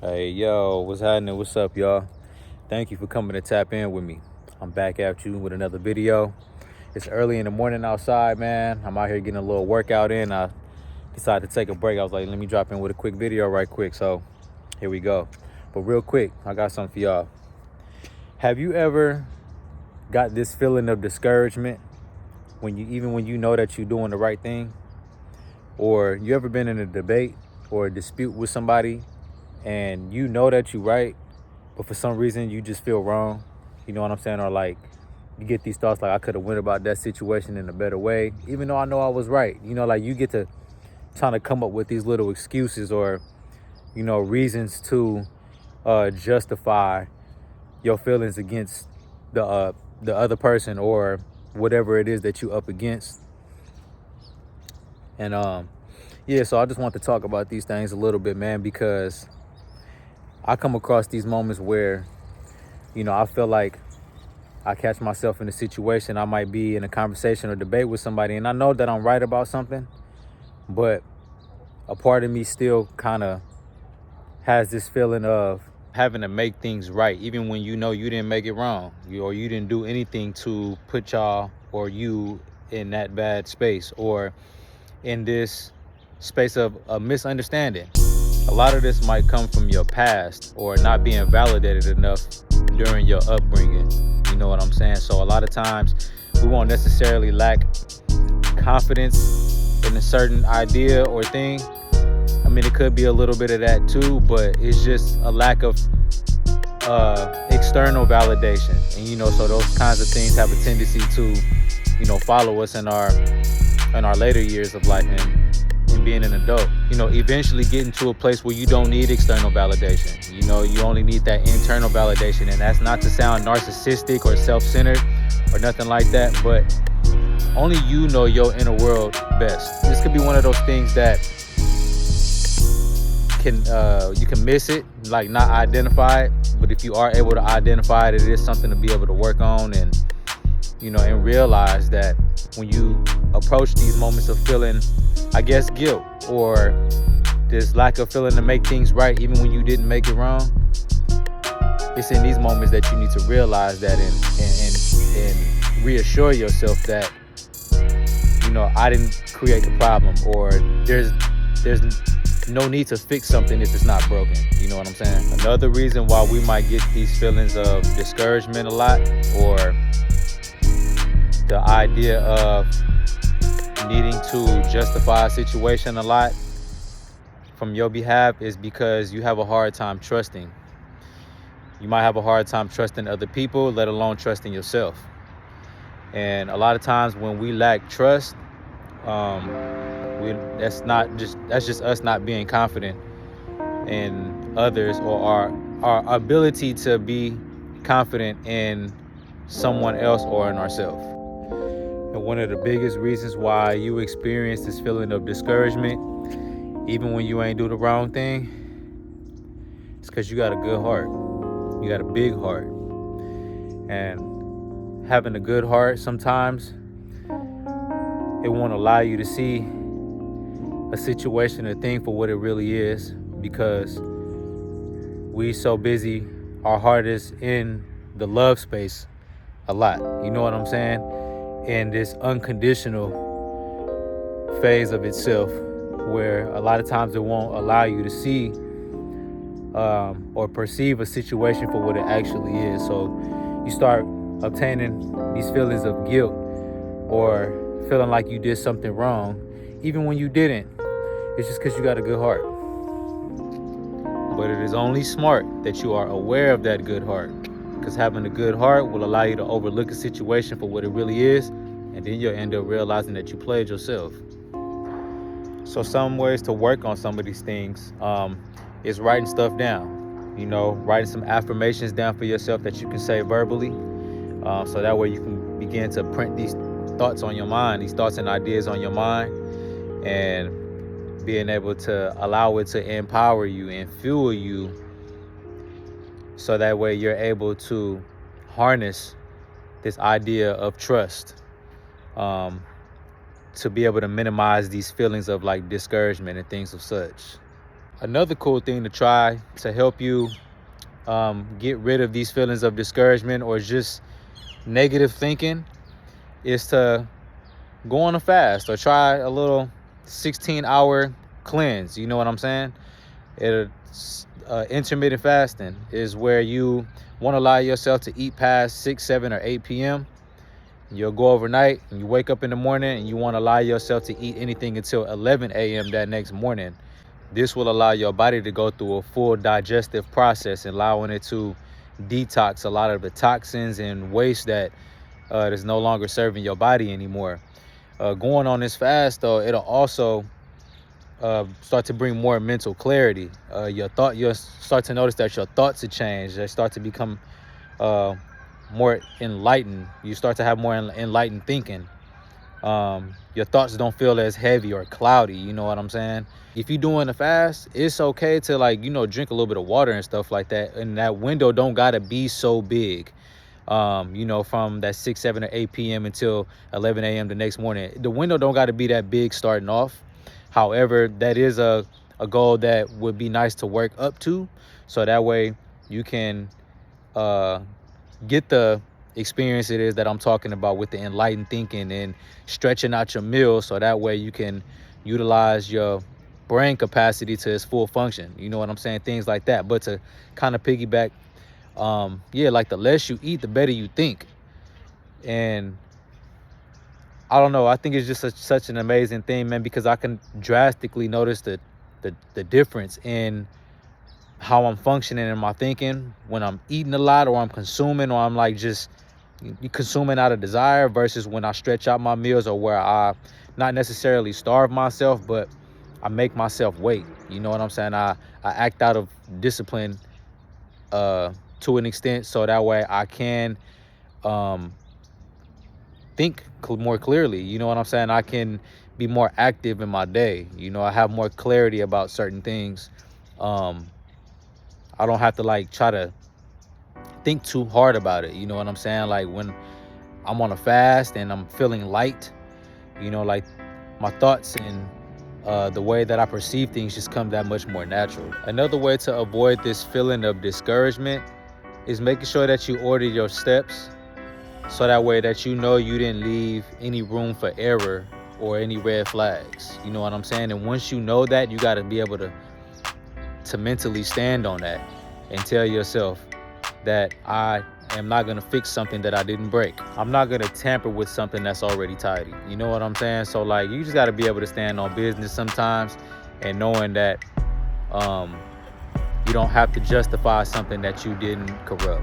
Hey, yo, what's happening? What's up, y'all? Thank you for coming to tap in with me. I'm back at you with another video. It's early in the morning outside, man. I'm out here getting a little workout in. I decided to take a break. I was like, let me drop in with a quick video right quick. So here we go. But real quick, I got something for y'all. Have you ever got this feeling of discouragement even when you know that you're doing the right thing? Or you ever been in a debate or a dispute with somebody and you know that you're right, but for some reason you just feel wrong? You know what I'm saying? Or like you get these thoughts like, I could have went about that situation in a better way, even though I know I was right. You know, like you get to trying to come up with these little excuses or, reasons to justify your feelings against the other person or whatever it is that you up against. And so I just want to talk about these things a little bit, man, because I come across these moments where, I feel like I catch myself in a situation. I might be in a conversation or debate with somebody, and I know that I'm right about something, but a part of me still kind of has this feeling of having to make things right, even when you know you didn't make it wrong, or you didn't do anything to put y'all or you in that bad space or in this space of a misunderstanding. A lot of this might come from your past or not being validated enough during your upbringing. You know what I'm saying? So a lot of times we won't necessarily lack confidence in a certain idea or thing. I mean, it could be a little bit of that too, but it's just a lack of external validation. And, so those kinds of things have a tendency to, follow us in our later years of life and being an adult. Eventually getting to a place where you don't need external validation. You only need that internal validation. And that's not to sound narcissistic or self-centered or nothing like that, but only you know your inner world best. This could be one of those things that you can miss it, like not identify it, but if you are able to identify it, it is something to be able to work on and realize that when you approach these moments of feeling, I guess, guilt or this lack of feeling to make things right even when you didn't make it wrong, it's in these moments that you need to realize that and reassure yourself that I didn't create the problem, or there's no need to fix something if it's not broken. You know what I'm saying? Another reason why we might get these feelings of discouragement a lot, or the idea of needing to justify a situation a lot from your behalf, is because you have a hard time trusting. You might have a hard time trusting other people, let alone trusting yourself. And a lot of times when we lack trust, that's just us not being confident in others or our ability to be confident in someone else or in ourselves. And one of the biggest reasons why you experience this feeling of discouragement, even when you ain't do the wrong thing, is because you got a good heart. You got a big heart. And having a good heart, sometimes it won't allow you to see a situation or thing for what it really is, because we so busy, our heart is in the love space a lot. You know what I'm saying? In this unconditional phase of itself, where a lot of times it won't allow you to see or perceive a situation for what it actually is. So you start obtaining these feelings of guilt or feeling like you did something wrong, even when you didn't. It's just because you got a good heart. But it is only smart that you are aware of that good heart, because having a good heart will allow you to overlook a situation for what it really is, and then you'll end up realizing that you played yourself. So some ways to work on some of these things is writing stuff down. Writing some affirmations down for yourself that you can say verbally, so that way you can begin to print these thoughts on your mind, these thoughts and ideas on your mind, and being able to allow it to empower you and fuel you, so that way you're able to harness this idea of trust, to be able to minimize these feelings of like discouragement and things of such. Another cool thing to try to help you get rid of these feelings of discouragement or just negative thinking is to go on a fast or try a little 16-hour cleanse. You know what I'm saying? Intermittent fasting is where you want to allow yourself to eat past 6, 7, or 8 p.m. You'll go overnight and you wake up in the morning and you want to allow yourself to eat anything until 11 a.m. that next morning. This will allow your body to go through a full digestive process, allowing it to detox a lot of the toxins and waste that is no longer serving your body anymore. Going on this fast, though, it'll also start to bring more mental clarity. You'll start to notice that your thoughts have changed. They start to become more enlightened. You start to have more enlightened thinking. Your thoughts don't feel as heavy or cloudy. You know what I'm saying? If you're doing a fast, it's okay to drink a little bit of water and stuff like that. And that window don't gotta be so big. From that 6, 7, or 8 p.m. until 11 a.m. the next morning. The window don't gotta be that big starting off. However, that is a goal that would be nice to work up to. So that way you can get the experience it is that I'm talking about with the enlightened thinking and stretching out your meals, so that way you can utilize your brain capacity to its full function. You know what I'm saying? Things like that. But to kind of piggyback, like the less you eat, the better you think. And I don't know, I think it's just such an amazing thing, man, because I can drastically notice the difference in how I'm functioning in my thinking when I'm eating a lot, or I'm consuming, or I'm just consuming out of desire, versus when I stretch out my meals, or where I not necessarily starve myself, but I make myself wait. You know what I'm saying? I act out of discipline to an extent, so that way I can think more clearly. You know what I'm saying? I can be more active in my day. I have more clarity about certain things. I don't have to try to think too hard about it. You know what I'm saying? When I'm on a fast and I'm feeling light, my thoughts and the way that I perceive things just come that much more natural. Another way to avoid this feeling of discouragement is making sure that you order your steps, so that way that you didn't leave any room for error or any red flags. You know what I'm saying? And once you know that, you got to be able to mentally stand on that and tell yourself that I am not going to fix something that I didn't break. I'm not going to tamper with something that's already tidy. You know what I'm saying? So you just got to be able to stand on business sometimes, and knowing that you don't have to justify something that you didn't corrupt.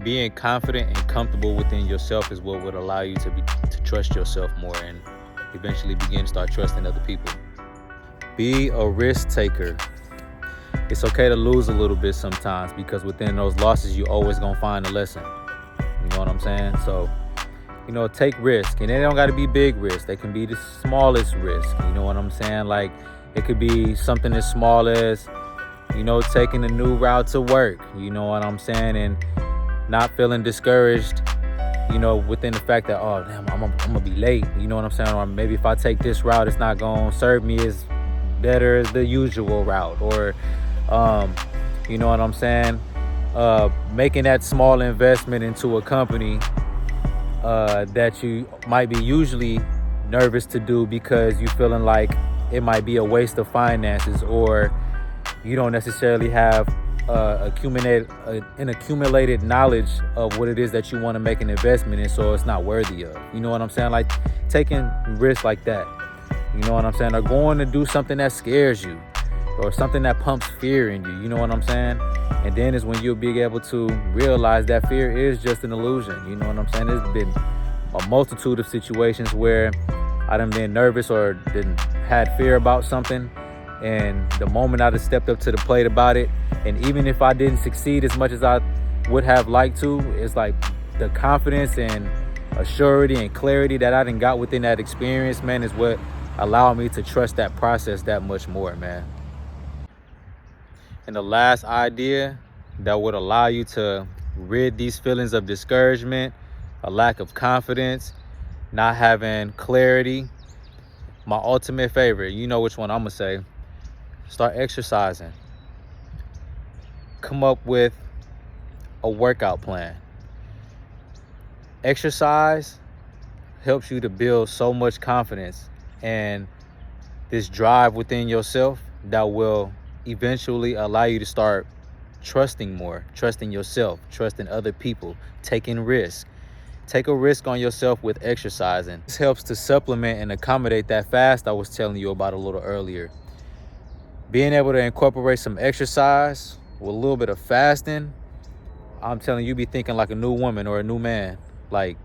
Being confident and comfortable within yourself is what would allow you to trust yourself more, and eventually begin to start trusting other people. Be a risk taker. It's okay to lose a little bit sometimes, because within those losses, you always gonna find a lesson. You know what I'm saying? So, take risk, and they don't gotta be big risks. They can be the smallest risk. You know what I'm saying? It could be something as small as, taking a new route to work. You know what I'm saying? And not feeling discouraged, within the fact that, oh, damn, I'm gonna be late. You know what I'm saying? Or maybe if I take this route, it's not gonna serve me as better as the usual route. Or, you know what I'm saying? Making that small investment into a company that you might be usually nervous to do, because you feeling like it might be a waste of finances, or you don't necessarily have an accumulated knowledge of what it is that you want to make an investment in, so it's not worthy of. You know what I'm saying? Taking risks like that. You know what I'm saying? Or going to do something that scares you, or something that pumps fear in you. You know what I'm saying? And then is when you'll be able to realize that fear is just an illusion. You know what I'm saying? There's been a multitude of situations where I done been nervous or had fear about something, and the moment I just stepped up to the plate about it, and even if I didn't succeed as much as I would have liked to, it's the confidence and assurity and clarity that I done got within that experience, man, is what allowed me to trust that process that much more, man. And the last idea that would allow you to rid these feelings of discouragement, a lack of confidence, not having clarity, my ultimate favorite, you know which one I'm gonna say, Start exercising. Come up with a workout plan. Exercise helps you to build so much confidence and this drive within yourself that will eventually allow you to start trusting more, trusting yourself, trusting other people, taking risks. Take a risk on yourself with exercising. This helps to supplement and accommodate that fast I was telling you about a little earlier. Being able to incorporate some exercise with a little bit of fasting, I'm telling you, be thinking like a new woman or a new man. Like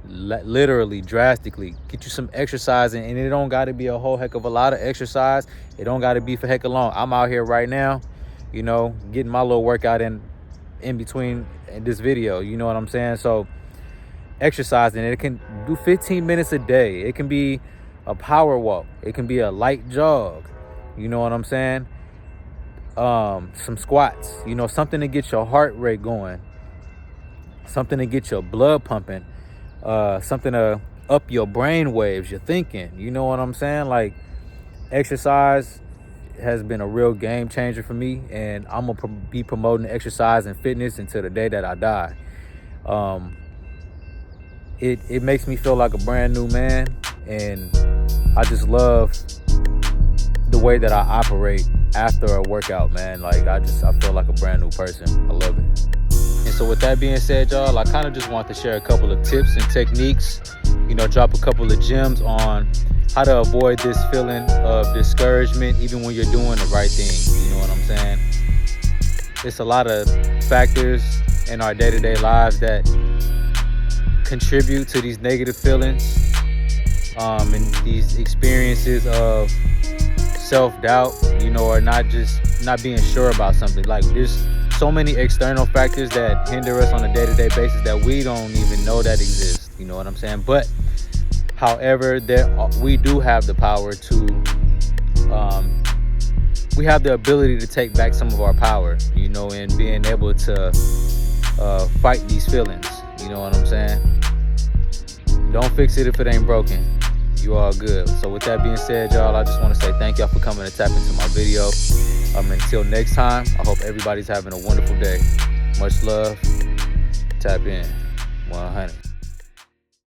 literally, drastically. Get you some exercising, and it don't got to be a whole heck of a lot of exercise. It don't got to be for heck of long. I'm out here right now, getting my little workout in between this video. You know what I'm saying? So exercising, it can do 15 minutes a day. It can be a power walk. It can be a light jog. You know what I'm saying? Some squats, something to get your heart rate going, something to get your blood pumping, something to up your brain waves, your thinking. You know what I'm saying? Like, exercise has been a real game changer for me, and I'm gonna be promoting exercise and fitness until the day that I die. It makes me feel like a brand new man, and I just love the way that I operate after a workout, man. Like, I feel like a brand new person. I love it. And so with that being said, y'all, I kind of just want to share a couple of tips and techniques, drop a couple of gems on how to avoid this feeling of discouragement even when you're doing the right thing. You know what I'm saying? It's a lot of factors in our day-to-day lives that contribute to these negative feelings, and these experiences of self-doubt, or not being sure about something. Like, there's so many external factors that hinder us on a day-to-day basis that we don't even know that exist. You know what I'm saying? But however, we do have the power to we have the ability to take back some of our power, and being able to fight these feelings. You know what I'm saying? Don't fix it if it ain't broken. You all good. So with that being said, y'all, I just want to say thank y'all for coming to tap into my video. Until next time, I hope everybody's having a wonderful day. Much love. Tap in. 100.